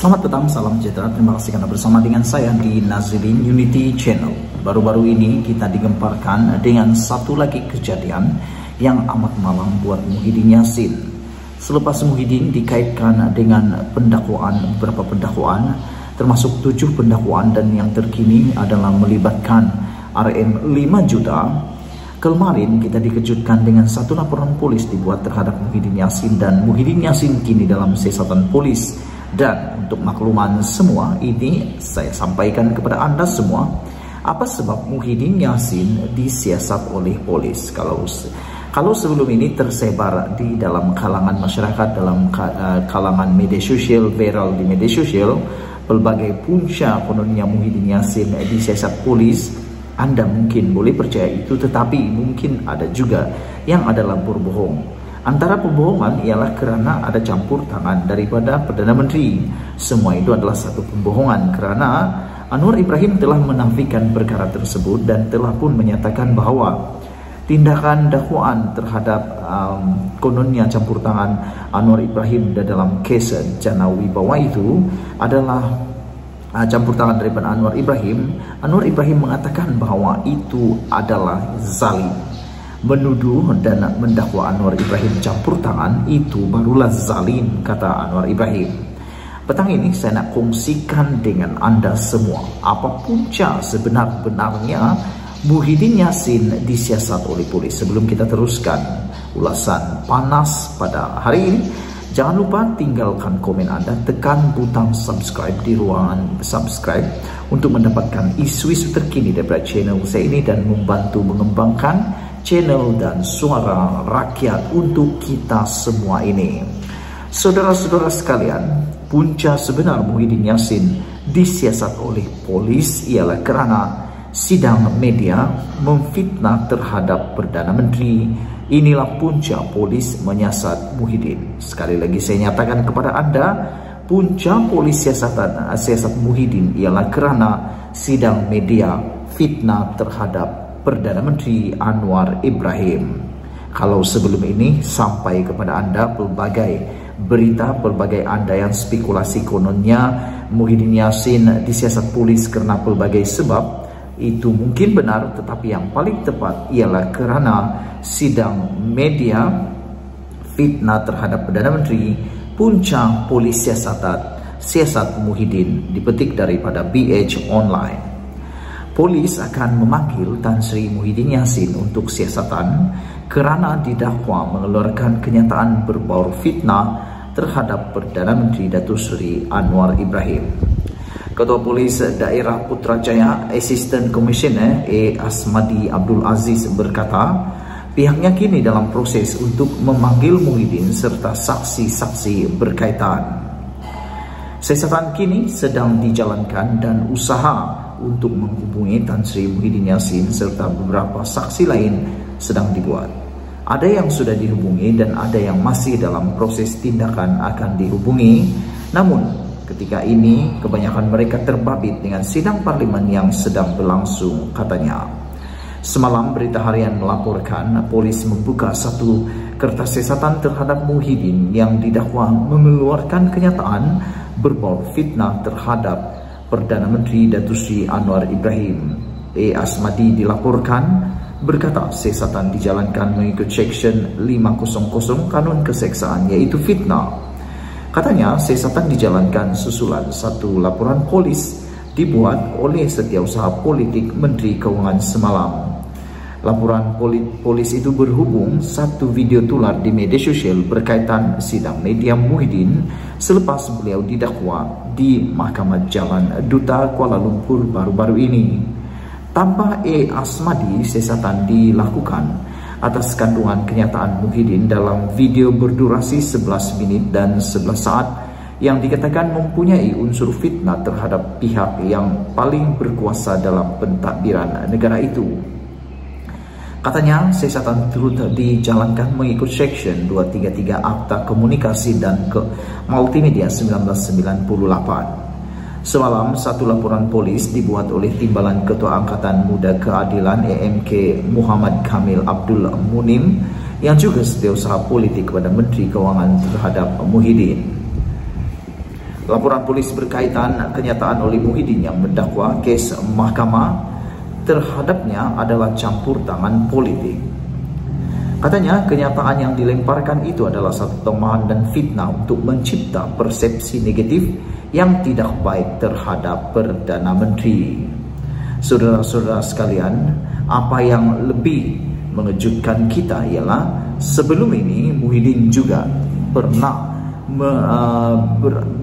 Selamat petang, salam sejahtera. Terima kasih karena bersama dengan saya di Nazrudin Unity Channel. Baru-baru ini kita digemparkan dengan satu lagi kejadian yang amat malang buat Muhyiddin Yassin. Selepas Muhyiddin dikaitkan dengan beberapa pendakwaan, termasuk 7 pendakwaan, dan yang terkini adalah melibatkan RM 5 juta. Kemarin kita dikejutkan dengan satu laporan polis dibuat terhadap Muhyiddin Yassin, dan Muhyiddin Yassin kini dalam siasatan polis. Dan untuk makluman semua, ini saya sampaikan kepada Anda semua, apa sebab Muhyiddin Yassin disiasat oleh polis. Kalau sebelum ini tersebar di dalam kalangan masyarakat, dalam kalangan media sosial, viral di media sosial, pelbagai punca kononnya Muhyiddin Yassin disiasat polis, Anda mungkin boleh percaya itu, tetapi mungkin ada juga yang adalah berbohong. Antara pembohongan ialah kerana ada campur tangan daripada Perdana Menteri. Semua itu adalah satu pembohongan kerana Anwar Ibrahim telah menafikan perkara tersebut dan telah pun menyatakan bahawa tindakan dakwaan terhadap kononnya campur tangan Anwar Ibrahim dalam kes Jana Wibawa itu adalah campur tangan daripada Anwar Ibrahim. Anwar Ibrahim mengatakan bahawa itu adalah zalim. Menuduh dan mendakwa Anwar Ibrahim campur tangan itu barulah zalim, kata Anwar Ibrahim. Petang ini saya nak kongsikan dengan Anda semua apa punca sebenar-benarnya Muhyiddin Yassin disiasat oleh polis. Sebelum kita teruskan ulasan panas pada hari ini, jangan lupa tinggalkan komen Anda, tekan butang subscribe di ruangan subscribe untuk mendapatkan isu-isu terkini daripada channel saya ini dan membantu mengembangkan channel dan suara rakyat untuk kita semua ini. Saudara-saudara sekalian, punca sebenar Muhyiddin Yassin disiasat oleh polis ialah kerana sidang media memfitnah terhadap Perdana Menteri. Inilah punca polis menyiasat Muhyiddin. Sekali lagi saya nyatakan kepada Anda, punca polis siasat Muhyiddin ialah kerana sidang media fitnah terhadap Perdana Menteri Anwar Ibrahim. Kalau sebelum ini sampai kepada Anda pelbagai berita, pelbagai andaian spekulasi kononnya Muhyiddin Yassin disiasat polis kerana pelbagai sebab, itu mungkin benar, tetapi yang paling tepat ialah kerana sidang media fitnah terhadap Perdana Menteri. Punca polis siasat Muhyiddin dipetik daripada BH Online. Polis akan memanggil Tan Sri Muhyiddin Yassin untuk siasatan kerana didakwa mengeluarkan kenyataan berbau fitnah terhadap Perdana Menteri Datuk Seri Anwar Ibrahim. Ketua Polis Daerah Putrajaya Assistant Commissioner A. Asmadi Abdul Aziz berkata, pihaknya kini dalam proses untuk memanggil Muhyiddin serta saksi-saksi berkaitan. Siasatan kini sedang dijalankan dan usaha untuk menghubungi Tan Sri Muhyiddin Yassin serta beberapa saksi lain sedang dibuat. Ada yang sudah dihubungi dan ada yang masih dalam proses tindakan akan dihubungi. Namun ketika ini kebanyakan mereka terbabit dengan sidang parlimen yang sedang berlangsung, katanya. Semalam berita harian melaporkan polis membuka satu kertas siasatan terhadap Muhyiddin yang didakwa mengeluarkan kenyataan berbau fitnah terhadap Perdana Menteri Datuk Seri Anwar Ibrahim. A. Asmadi dilaporkan berkata siasatan dijalankan mengikut Seksyen 500 Kanun Keseksaan, iaitu fitnah. Katanya siasatan dijalankan susulan satu laporan polis dibuat oleh Setiausaha Politik Menteri Keuangan semalam. Laporan polis itu berhubung satu video tular di media sosial berkaitan sidang media Muhyiddin selepas beliau didakwa di Mahkamah Jalan Duta Kuala Lumpur baru-baru ini. Tambah A. Asmadi, siasatan dilakukan atas kandungan kenyataan Muhyiddin dalam video berdurasi 11 minit dan 11 saat yang dikatakan mempunyai unsur fitnah terhadap pihak yang paling berkuasa dalam pentadbiran negara itu. Katanya, siasatan turut dijalankan mengikut Seksyen 233 Akta Komunikasi dan Multimedia 1998. Semalam, satu laporan polis dibuat oleh Timbalan Ketua Angkatan Muda Keadilan AMK Muhammad Kamil Abdul Munim yang juga setiausaha politik kepada Menteri Keuangan terhadap Muhyiddin. Laporan polisi berkaitan kenyataan oleh Muhyiddin yang mendakwa kes mahkamah terhadapnya adalah campur tangan politik. Katanya kenyataan yang dilemparkan itu adalah satu tomaan dan fitnah untuk mencipta persepsi negatif yang tidak baik terhadap Perdana Menteri. Saudara-saudara sekalian, apa yang lebih mengejutkan kita ialah sebelum ini Muhyiddin juga pernah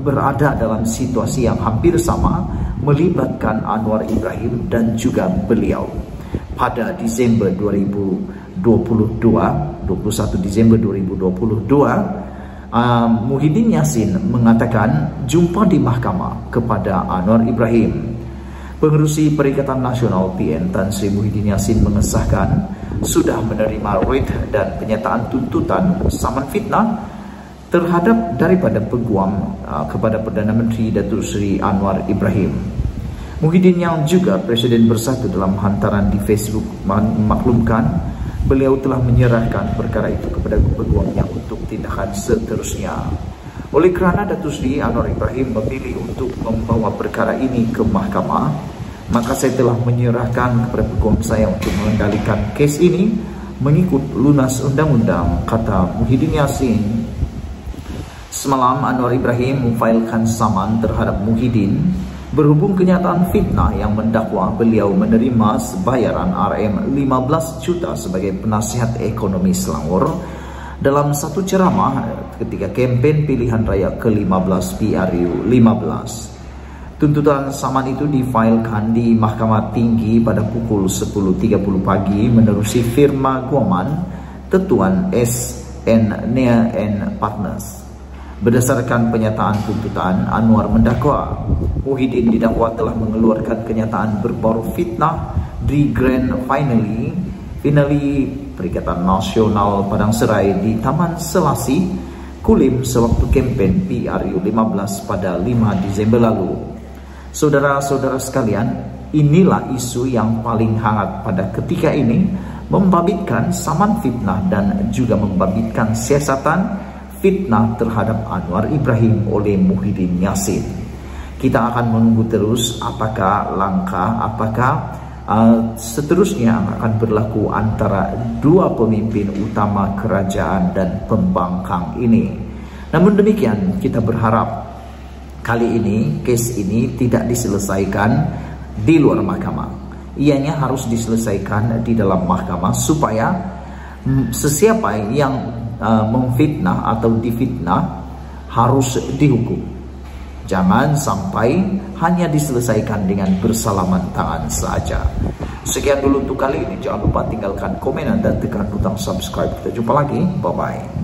berada dalam situasi yang hampir sama, melibatkan Anwar Ibrahim dan juga beliau. Pada Desember 21 Desember 2022, Muhyiddin Yassin mengatakan jumpa di mahkamah kepada Anwar Ibrahim. Pengerusi Perikatan Nasional PN Tan Sri Muhyiddin Yassin mengesahkan sudah menerima writ dan penyataan tuntutan saman fitnah terhadap daripada peguam kepada Perdana Menteri Datuk Seri Anwar Ibrahim. Muhyiddin yang juga Presiden Bersatu dalam hantaran di Facebook memaklumkan beliau telah menyerahkan perkara itu kepada peguamnya untuk tindakan seterusnya. Oleh kerana Datuk Seri Anwar Ibrahim memilih untuk membawa perkara ini ke mahkamah, maka saya telah menyerahkan kepada peguam saya untuk mengendalikan kes ini mengikut lunas undang-undang, kata Muhyiddin Yassin. Semalam Anwar Ibrahim memfailkan saman terhadap Muhyiddin berhubung kenyataan fitnah yang mendakwa beliau menerima sebayaran RM15 juta sebagai penasihat ekonomi Selangor dalam satu ceramah ketika kempen pilihan raya ke-15 PRU 15. Tuntutan saman itu difailkan di Mahkamah Tinggi pada pukul 10.30 pagi menerusi firma guaman Tetuan S.N. Nea & Partners. Berdasarkan penyataan tuntutan, Anwar mendakwa Muhyiddin didakwa telah mengeluarkan kenyataan berbau fitnah di Grand Finale Perikatan Nasional Padang Serai di Taman Selasi, Kulim sewaktu kempen PRU 15 pada 5 Desember lalu. Saudara-saudara sekalian, inilah isu yang paling hangat pada ketika ini, membabitkan saman fitnah dan juga membabitkan siasatan fitnah terhadap Anwar Ibrahim oleh Muhyiddin Yassin. Kita akan menunggu terus apakah seterusnya akan berlaku antara dua pemimpin utama kerajaan dan pembangkang ini. Namun demikian, kita berharap kali ini kes ini tidak diselesaikan di luar mahkamah. Ianya harus diselesaikan di dalam mahkamah supaya sesiapa yang memfitnah atau difitnah harus dihukum. Jangan sampai hanya diselesaikan dengan bersalaman tangan saja. Sekian dulu untuk kali ini. Jangan lupa tinggalkan komen dan tekan butang subscribe. Kita jumpa lagi. Bye-bye.